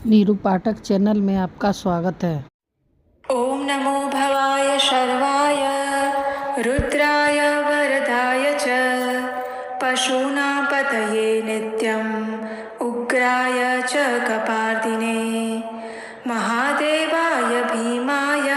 नीरू पाठक channel में आपका स्वागत है। ओम नमो भवाय शर्वाय रुद्राय वरदाय च पशूनां पतये नित्यं उग्राय च कपार्दिने महादेवाय भीमाय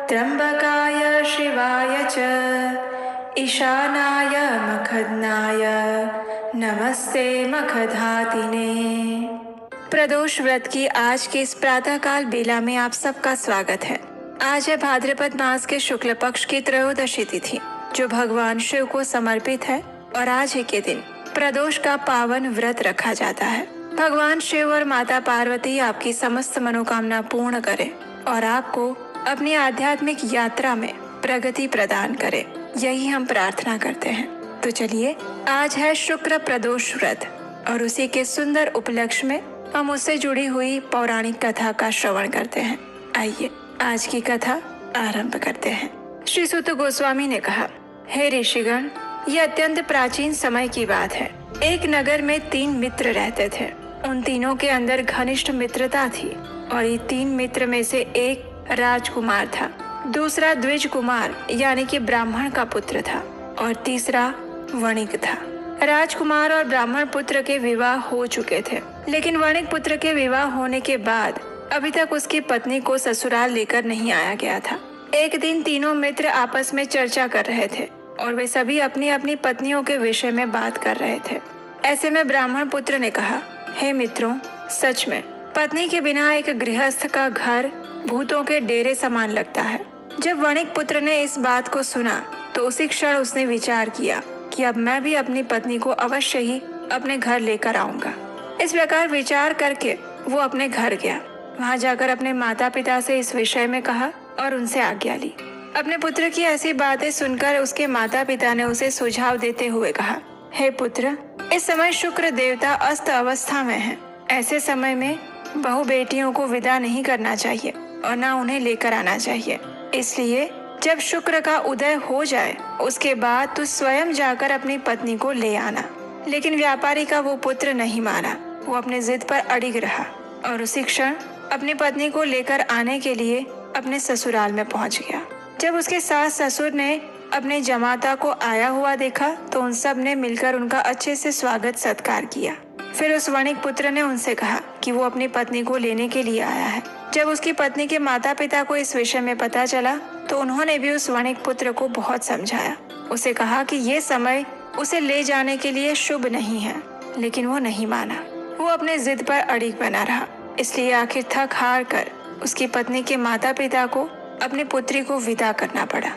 त्र्यंबकाय शिवाय च ईशानाय मखदनाय नमस्ते मखधातिने। प्रदोष व्रत की आज के इस प्रातःकाल बेला में आप सबका स्वागत है। आज है भाद्रपद मास के शुक्ल पक्ष की त्रयोदशी तिथि जो भगवान शिव को समर्पित है और आज ही के दिन प्रदोष का पावन व्रत रखा जाता है। भगवान शिव और माता पार्वती आपकी समस्त मनोकामना पूर्ण करें और आपको अपनी आध्यात्मिक यात्रा में प्रगति प्रदान करें, यही हम प्रार्थना करते हैं। तो चलिए, आज है शुक्र प्रदोष व्रत और उसी के सुंदर उपलक्ष्य में हम उससे जुड़ी हुई पौराणिक कथा का श्रवण करते हैं। आइए आज की कथा आरंभ करते हैं। श्री सूत गोस्वामी ने कहा, हे ऋषिगण, ये अत्यंत प्राचीन समय की बात है। एक नगर में 3 मित्र रहते थे। उन तीनों के अंदर घनिष्ठ मित्रता थी और ये 3 मित्र में से एक राजकुमार था, दूसरा द्विज कुमार यानी कि ब्राह्मण का पुत्र था और तीसरा वणिक था। राजकुमार और ब्राह्मण पुत्र के विवाह हो चुके थे, लेकिन वणिक पुत्र के विवाह होने के बाद अभी तक उसकी पत्नी को ससुराल लेकर नहीं आया गया था। एक दिन तीनों मित्र आपस में चर्चा कर रहे थे और वे सभी अपनी अपनी पत्नियों के विषय में बात कर रहे थे। ऐसे में ब्राह्मण पुत्र ने कहा, हे मित्रों, सच में पत्नी के बिना एक गृहस्थ का घर भूतों के डेरे समान लगता है। जब वणिक पुत्र ने इस बात को सुना तो उसी क्षण उसने विचार किया कि अब मैं भी अपनी पत्नी को अवश्य ही अपने घर लेकर आऊंगा। इस प्रकार विचार करके वो अपने घर गया। वहां जाकर अपने माता पिता से इस विषय में कहा और उनसे आज्ञा ली। अपने पुत्र की ऐसी बातें सुनकर उसके माता पिता ने उसे सुझाव देते हुए कहा, हे पुत्र, इस समय शुक्र देवता अस्त अवस्था में है। ऐसे समय में बहु बेटियों को विदा नहीं करना चाहिए और न उन्हें लेकर आना चाहिए। इसलिए जब शुक्र का उदय हो जाए उसके बाद तू स्वयं जाकर अपनी पत्नी को ले आना। लेकिन व्यापारी का वो पुत्र नहीं माना। वो अपने जिद पर अड़िग रहा और उसी क्षण अपनी पत्नी को लेकर आने के लिए अपने ससुराल में पहुंच गया। जब उसके सास ससुर ने अपने जमाता को आया हुआ देखा तो उन सब ने मिलकर उनका अच्छे से स्वागत सत्कार किया। फिर उस वणिक पुत्र ने उनसे कहा कि वो अपनी पत्नी को लेने के लिए आया है। जब उसकी पत्नी के माता पिता को इस विषय में पता चला तो उन्होंने भी उस वणिक पुत्र को बहुत समझाया। उसे कहा कि ये समय उसे ले जाने के लिए शुभ नहीं है, लेकिन वो नहीं माना। वो अपने जिद पर अड़िग बना रहा। इसलिए आखिर थक हार कर उसकी पत्नी के माता पिता को अपनी पुत्री को विदा करना पड़ा।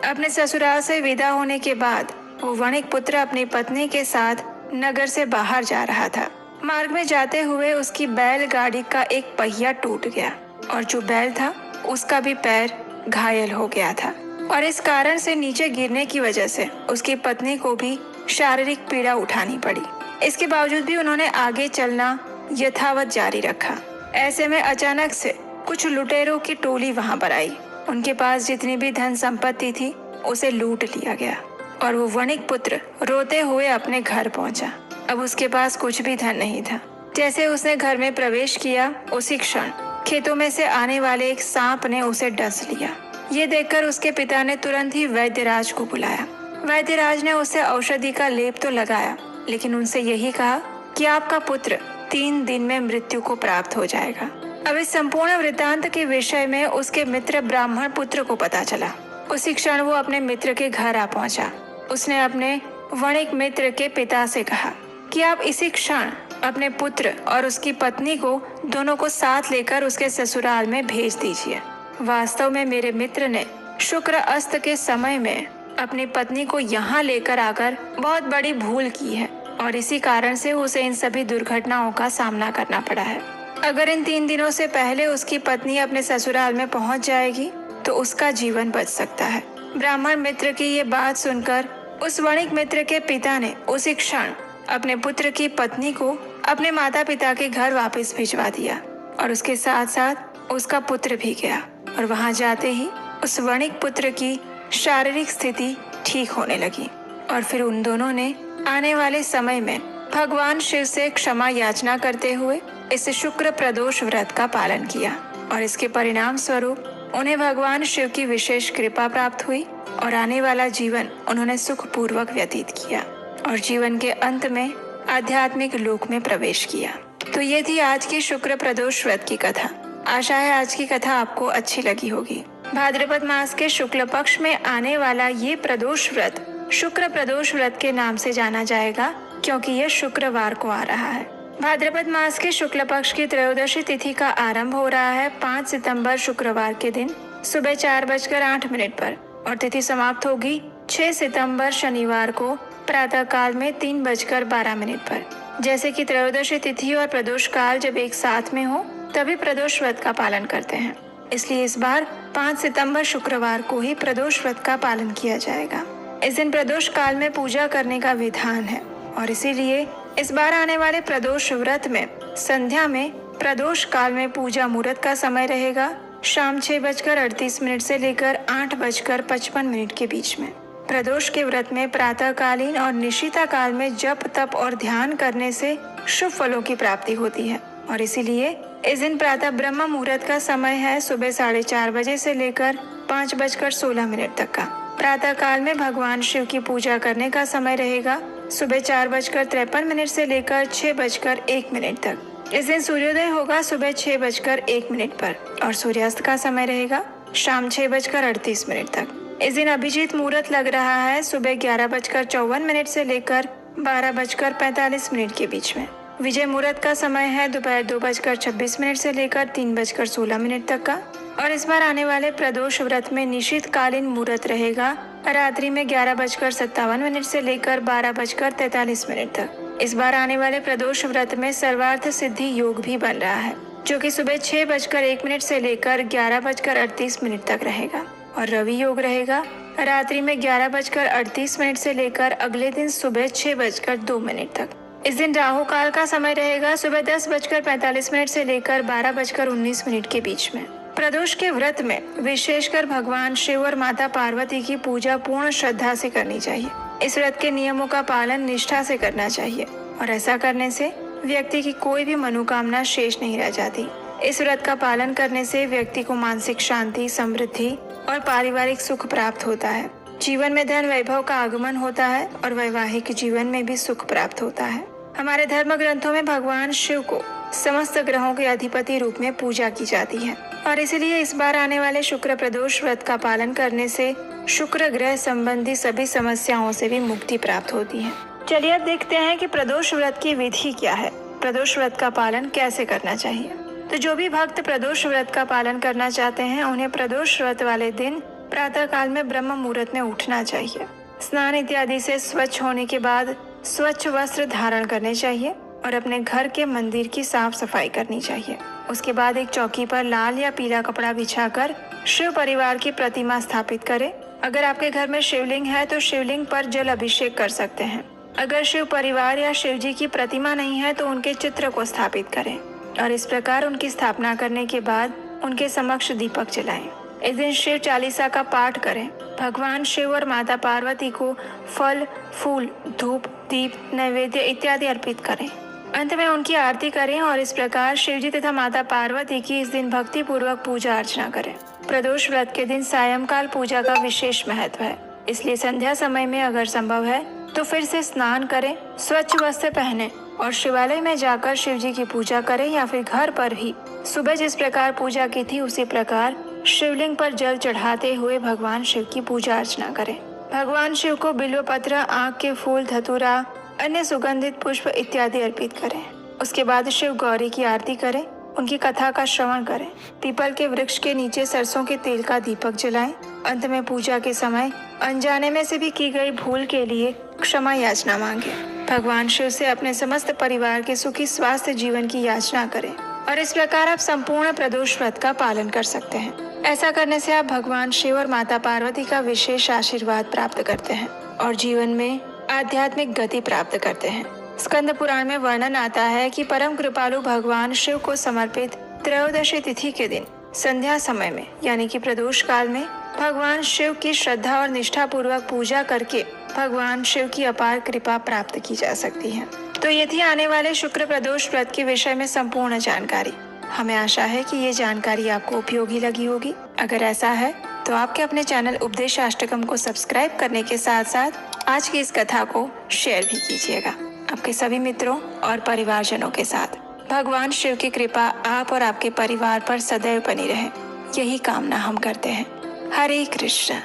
अपने ससुराल से विदा होने के बाद वो वणिक पुत्र अपनी पत्नी के साथ नगर से बाहर जा रहा था। मार्ग में जाते हुए उसकी बैलगाड़ी का एक पहिया टूट गया और जो बैल था उसका भी पैर घायल हो गया था और इस कारण से नीचे गिरने की वजह से उसकी पत्नी को भी शारीरिक पीड़ा उठानी पड़ी। इसके बावजूद भी उन्होंने आगे चलना यथावत जारी रखा। ऐसे में अचानक से कुछ लुटेरों की टोली वहां पर आई। उनके पास जितनी भी धन संपत्ति थी उसे लूट लिया गया और वो वणिक पुत्र रोते हुए अपने घर पहुंचा। अब उसके पास कुछ भी धन नहीं था। जैसे उसने घर में प्रवेश किया उसी क्षण खेतों में से आने वाले एक सांप ने उसे डस लिया। ये देखकर उसके पिता ने तुरंत ही वैद्यराज को बुलाया। वैद्यराज ने उसे औषधि का लेप तो लगाया, लेकिन उनसे यही कहा कि आपका पुत्र 3 दिन में मृत्यु को प्राप्त हो जाएगा। अब इस संपूर्ण वृतांत के विषय में उसके मित्र ब्राह्मण पुत्र को पता चला। उसी क्षण वो अपने मित्र के घर आ पहुंचा। उसने अपने वणिक मित्र के पिता से कहा कि आप इसी क्षण अपने पुत्र और उसकी पत्नी को दोनों को साथ लेकर उसके ससुराल में भेज दीजिए। वास्तव में मेरे मित्र ने शुक्र अस्त के समय में अपनी पत्नी को यहाँ लेकर आकर बहुत बड़ी भूल की है और इसी कारण से उसे इन सभी दुर्घटनाओं का सामना करना पड़ा है। अगर इन 3 दिनों से पहले उसकी पत्नी अपने ससुराल में पहुँच जाएगी तो उसका जीवन बच सकता है। ब्राह्मण मित्र की ये बात सुनकर उस वणिक मित्र के पिता ने उसी क्षण अपने पुत्र की पत्नी को अपने माता पिता के घर वापस भिजवा दिया और उसके साथ साथ उसका पुत्र भी गया और वहां जाते ही उस वणिक पुत्र की शारीरिक स्थिति ठीक होने लगी और फिर उन दोनों ने आने वाले समय में भगवान शिव से क्षमा याचना करते हुए इस शुक्र प्रदोष व्रत का पालन किया और इसके परिणाम स्वरूप उन्हें भगवान शिव की विशेष कृपा प्राप्त हुई और आने वाला जीवन उन्होंने सुखपूर्वक व्यतीत किया और जीवन के अंत में आध्यात्मिक लोक में प्रवेश किया। तो ये थी आज की शुक्र प्रदोष व्रत की कथा। आशा है आज की कथा आपको अच्छी लगी होगी। भाद्रपद मास के शुक्ल पक्ष में आने वाला ये प्रदोष व्रत शुक्र प्रदोष व्रत के नाम से जाना जाएगा क्योंकि यह शुक्रवार को आ रहा है। भाद्रपद मास के शुक्ल पक्ष की त्रयोदशी तिथि का आरंभ हो रहा है 5 सितंबर शुक्रवार के दिन सुबह 4:08 पर और तिथि समाप्त होगी 6 सितंबर शनिवार को प्रातः काल में 3:12 पर। जैसे कि त्रयोदशी तिथि और प्रदोष काल जब एक साथ में हो तभी प्रदोष व्रत का पालन करते हैं, इसलिए इस बार 5 सितंबर शुक्रवार को ही प्रदोष व्रत का पालन किया जाएगा। इस दिन प्रदोष काल में पूजा करने का विधान है और इसीलिए इस बार आने वाले प्रदोष व्रत में संध्या में प्रदोष काल में पूजा मुहूर्त का समय रहेगा शाम 6:38 से लेकर 8:55 के बीच में। प्रदोष के व्रत में प्रातःकालीन और निशिता काल में जप तप और ध्यान करने से शुभ फलों की प्राप्ति होती है और इसीलिए इस दिन प्रातः ब्रह्म मुहूर्त का समय है सुबह 4:30 बजे से लेकर 5:16 तक का। प्रातः काल में भगवान शिव की पूजा करने का समय रहेगा सुबह 4:53 से लेकर 6:01 तक। इस दिन सूर्योदय होगा सुबह 6:01 पर और सूर्यास्त का समय रहेगा शाम 6:38 तक। इस दिन अभिजीत मुहूर्त लग रहा है सुबह 11:54 से लेकर 12:45 के बीच में। विजय मुहूर्त का समय है दोपहर 2:26 से लेकर 3:16 तक का और इस बार आने वाले प्रदोष व्रत में निशित कालीन मुहूर्त रहेगा रात्रि में 11:57 से लेकर 12:43 तक। इस बार आने वाले प्रदोष व्रत में सर्वार्थ सिद्धि योग भी बन रहा है जो कि सुबह 6:01 से लेकर 11:38 तक रहेगा और रवि योग रहेगा रात्रि में 11:38 से लेकर अगले दिन सुबह 6:02 तक। इस दिन राहु काल का समय रहेगा सुबह 10:45 से लेकर 12:19 के बीच में। प्रदोष के व्रत में विशेषकर भगवान शिव और माता पार्वती की पूजा पूर्ण श्रद्धा से करनी चाहिए। इस व्रत के नियमों का पालन निष्ठा से करना चाहिए और ऐसा करने से व्यक्ति की कोई भी मनोकामना शेष नहीं रह जाती। इस व्रत का पालन करने से व्यक्ति को मानसिक शांति, समृद्धि और पारिवारिक सुख प्राप्त होता है। जीवन में धन वैभव का आगमन होता है और वैवाहिक जीवन में भी सुख प्राप्त होता है। हमारे धर्म ग्रंथों में भगवान शिव को समस्त ग्रहों के अधिपति रूप में पूजा की जाती है और इसलिए इस बार आने वाले शुक्र प्रदोष व्रत का पालन करने से शुक्र ग्रह संबंधी सभी समस्याओं से भी मुक्ति प्राप्त होती है। चलिए अब देखते हैं कि प्रदोष व्रत की विधि क्या है, प्रदोष व्रत का पालन कैसे करना चाहिए। तो जो भी भक्त प्रदोष व्रत का पालन करना चाहते हैं उन्हें प्रदोष व्रत वाले दिन प्रातः काल में ब्रह्म मुहूर्त में उठना चाहिए। स्नान इत्यादि से स्वच्छ होने के बाद स्वच्छ वस्त्र धारण करने चाहिए और अपने घर के मंदिर की साफ सफाई करनी चाहिए। उसके बाद एक चौकी पर लाल या पीला कपड़ा बिछाकर शिव परिवार की प्रतिमा स्थापित करें। अगर आपके घर में शिवलिंग है तो शिवलिंग पर जल अभिषेक कर सकते हैं। अगर शिव परिवार या शिव जी की प्रतिमा नहीं है तो उनके चित्र को स्थापित करें और इस प्रकार उनकी स्थापना करने के बाद उनके समक्ष दीपक जलाएं। इस दिन शिव चालीसा का पाठ करें। भगवान शिव और माता पार्वती को फल, फूल, धूप, दीप, नैवेद्य इत्यादि अर्पित करें। अंत में उनकी आरती करें और इस प्रकार शिव जी तथा माता पार्वती की इस दिन भक्ति पूर्वक पूजा अर्चना करें। प्रदोष व्रत के दिन सायंकाल पूजा का विशेष महत्व है, इसलिए संध्या समय में अगर संभव है तो फिर से स्नान करें, स्वच्छ वस्त्र पहने और शिवालय में जाकर शिव जी की पूजा करें या फिर घर पर ही सुबह जिस प्रकार पूजा की थी उसी प्रकार शिवलिंग पर जल चढ़ाते हुए भगवान शिव की पूजा अर्चना करें। भगवान शिव को बिल्व पत्र, आँख के फूल, धतूरा, अन्य सुगंधित पुष्प इत्यादि अर्पित करें। उसके बाद शिव गौरी की आरती करें, उनकी कथा का श्रवण करें। पीपल के वृक्ष के नीचे सरसों के तेल का दीपक जलाएं। अंत में पूजा के समय अनजाने में से भी की गई भूल के लिए क्षमा याचना मांगे। भगवान शिव से अपने समस्त परिवार के सुखी स्वास्थ्य जीवन की याचना करें और इस प्रकार आप संपूर्ण प्रदोष व्रत का पालन कर सकते हैं। ऐसा करने से आप भगवान शिव और माता पार्वती का विशेष आशीर्वाद प्राप्त करते हैं और जीवन में आध्यात्मिक गति प्राप्त करते हैं। स्कंद पुराण में वर्णन आता है कि परम कृपालु भगवान शिव को समर्पित त्रयोदशी तिथि के दिन संध्या समय में यानी कि प्रदोष काल में भगवान शिव की श्रद्धा और निष्ठा पूर्वक पूजा करके भगवान शिव की अपार कृपा प्राप्त की जा सकती है। तो ये थी आने वाले शुक्र प्रदोष व्रत के विषय में संपूर्ण जानकारी। हमें आशा है कि ये जानकारी आपको उपयोगी लगी होगी। अगर ऐसा है तो आपके अपने चैनल उपदेशाष्टकम को सब्सक्राइब करने के साथ साथ आज की इस कथा को शेयर भी कीजिएगा आपके सभी मित्रों और परिवारजनों के साथ। भगवान शिव की कृपा आप और आपके परिवार पर सदैव बनी रहे, यही कामना हम करते हैं। हरे कृष्ण।